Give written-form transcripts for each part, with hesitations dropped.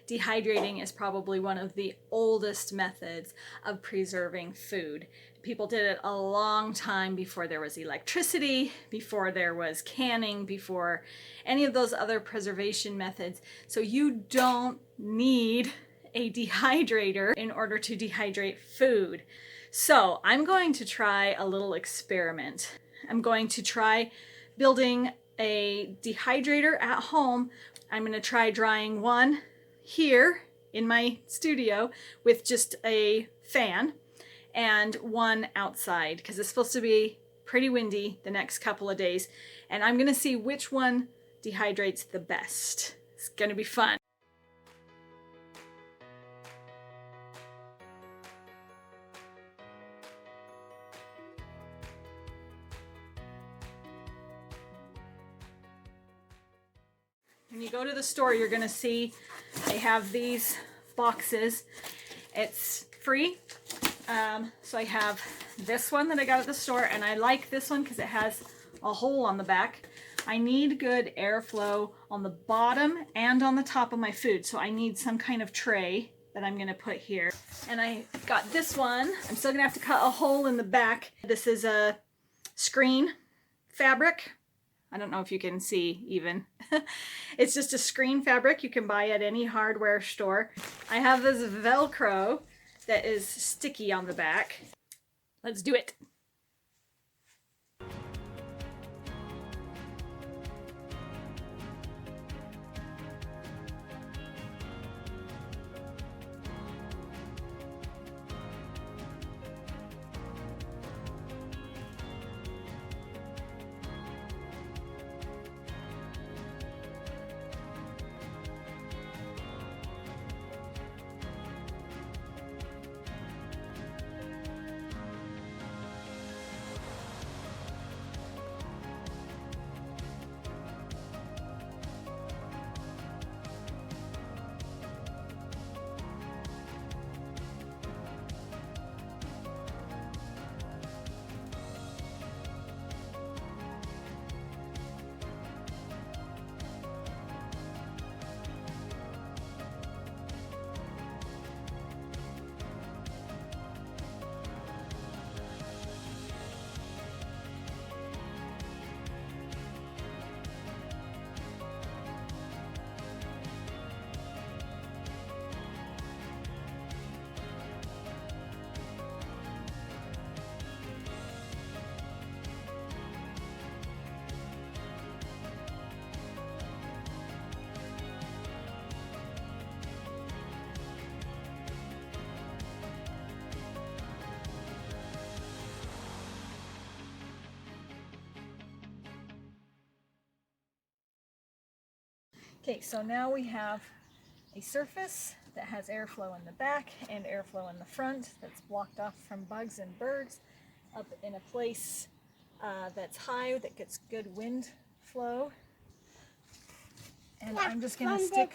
dehydrating is probably one of the oldest methods of preserving food. People did it a long time before there was electricity, before there was canning, before any of those other preservation methods. So you don't need a dehydrator in order to dehydrate food. So I'm going to try a little experiment. I'm going to try building a dehydrator at home. I'm going to try drying one here in my studio with just a fan, and one outside because it's supposed to be pretty windy the next couple of days, and I'm going to see which one dehydrates the best. It's going to be fun. When you go to the store, you're going to see they have these boxes. It's free. So I have this one that I got at the store, and I like this one because it has a hole on the back. I need good airflow on the bottom and on the top of my food, so I need some kind of tray that I'm going to put here. And I got this one. I'm still going to have to cut a hole in the back. This is a screen fabric. I don't know if you can see even. It's just a screen fabric you can buy at any hardware store. I have this Velcro that is sticky on the back. Let's do it. Okay, so now we have a surface that has airflow in the back and airflow in the front that's blocked off from bugs and birds, up in a place that's high that gets good wind flow. And yeah, I'm just going to stick...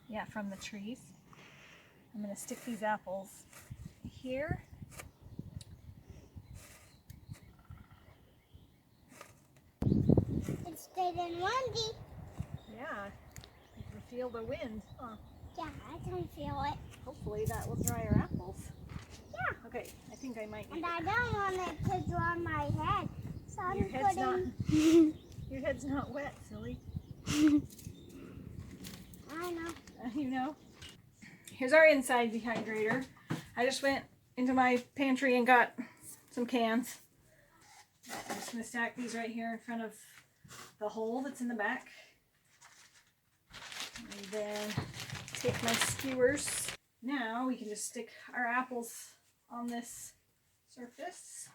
Yeah, from the trees. I'm going to stick these apples here. It's dead and windy. Yeah, you can feel the wind, huh? Yeah, I can feel it. Hopefully that will dry our apples. Yeah. Okay, I think I might need And I don't want it to dry my head. So I'm your head's putting... Your head's not wet, silly. I know. You know? Here's our inside dehydrator. I just went into my pantry and got some cans. I'm just going to stack these right here in front of the hole that's in the back. And then take my skewers. Now we can just stick our apples on this surface.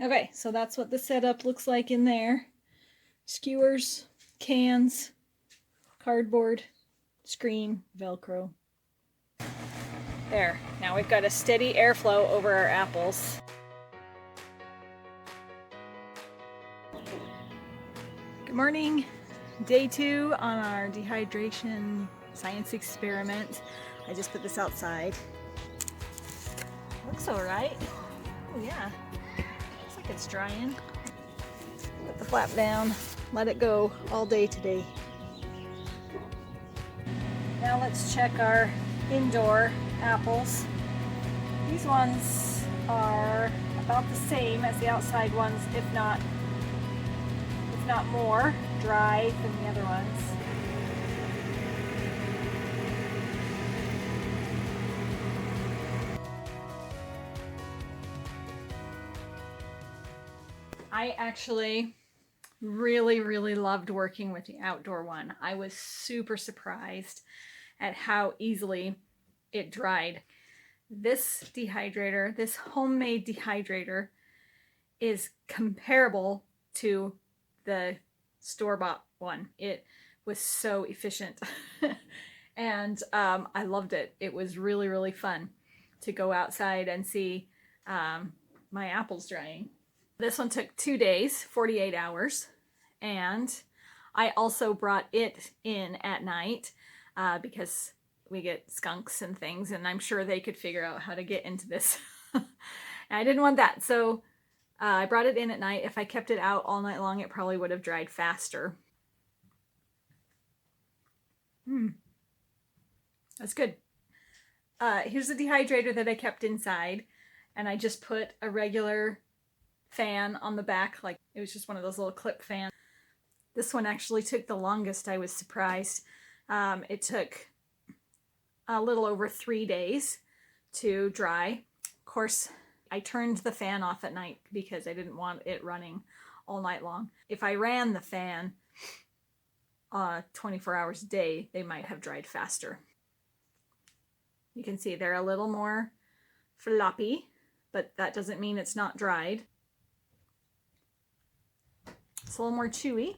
Okay, so that's what the setup looks like in there. Skewers, cans, cardboard, screen, Velcro. There, now we've got a steady airflow over our apples. Good morning. Day 2 on our dehydration science experiment. I just put this outside. Looks alright. Oh yeah. Looks like it's drying. Put the flap down. let it go all day today. Now let's check our indoor apples. These ones are about the same as the outside ones, if not more dry than the other ones. I actually really loved working with the outdoor one. I was super surprised at how easily it dried. This dehydrator, this homemade dehydrator, is comparable to the store-bought one. It was so efficient and I loved it. It was really fun to go outside and see my apples drying. This one took 2 days, 48 hours, and I also brought it in at night because we get skunks and things, and I'm sure they could figure out how to get into this. And I didn't want that, so I brought it in at night. If I kept it out all night long, it probably would have dried faster. That's good. Here's the dehydrator that I kept inside, and I just put a regular fan on the back, like it was just one of those little clip fans. This one actually took the longest. I was surprised. It took a little over 3 days to dry. Of course, I turned the fan off at night because I didn't want it running all night long. If I ran the fan 24 hours a day, they might have dried faster. You can see they're a little more floppy, but that doesn't mean it's not dried. It's a little more chewy,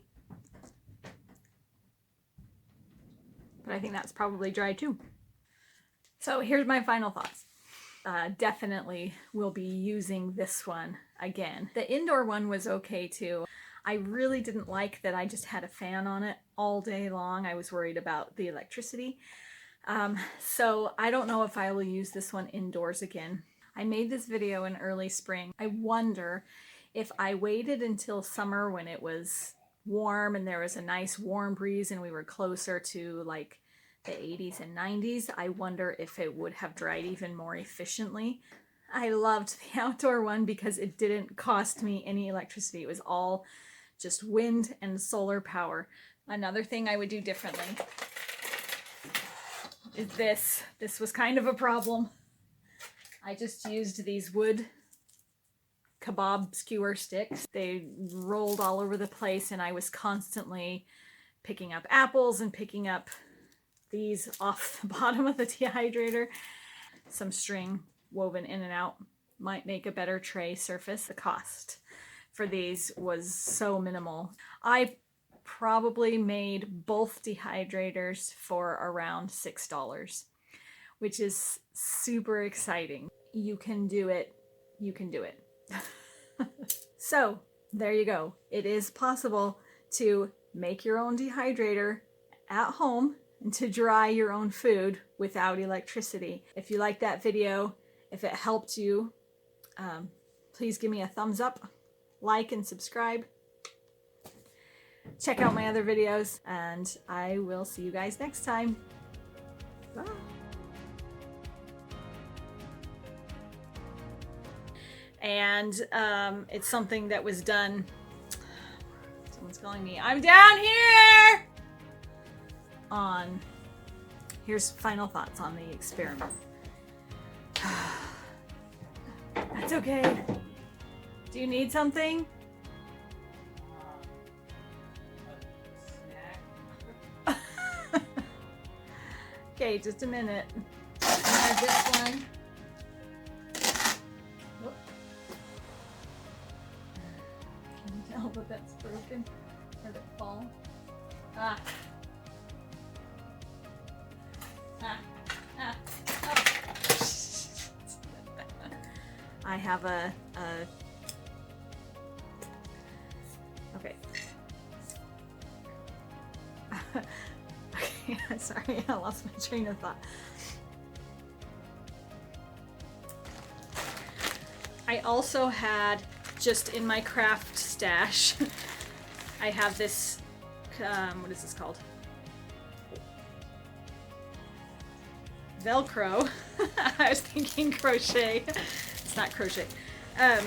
but I think that's probably dry too. So here's my final thoughts. Definitely will be using this one again. The indoor one was okay too. I really didn't like that I just had a fan on it all day long. I was worried about the electricity. So I don't know if I will use this one indoors again. I made this video in early spring. I wonder if I waited until summer when it was warm and there was a nice warm breeze and we were closer to like the 80s and 90s, I wonder if it would have dried even more efficiently. I loved the outdoor one because it didn't cost me any electricity. It was all just wind and solar power. Another thing I would do differently is this. This was kind of a problem. I just used these wood kebab skewer sticks. They rolled all over the place and I was constantly picking up apples and picking up these off the bottom of the dehydrator. Some string woven in and out might make a better tray surface. The cost for these was so minimal. I probably made both dehydrators for around $6, which is super exciting. You can do it. You can do it. So there you go. It is possible to make your own dehydrator at home and to dry your own food without electricity. If you liked that video, if it helped you, please give me a thumbs up, like, and subscribe. Check out my other videos, and I will see you guys next time. Bye. And it's something that was done. Someone's calling me. I'm down here! Here's final thoughts on the experiment. That's okay. Do you need something? Okay, just a minute. I have this one. Whoop. Can you tell that that's broken? Or did it fall? Ah. Oh. I have a okay. Okay, sorry, I lost my train of thought. I also had, just in my craft stash, I have this, what is this called? Velcro. I was thinking crochet. It's not crochet. Oh,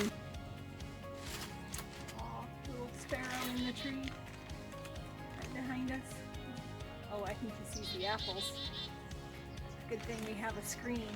little sparrow in the tree right behind us. Oh, I think he sees the apples. Good thing we have a screen.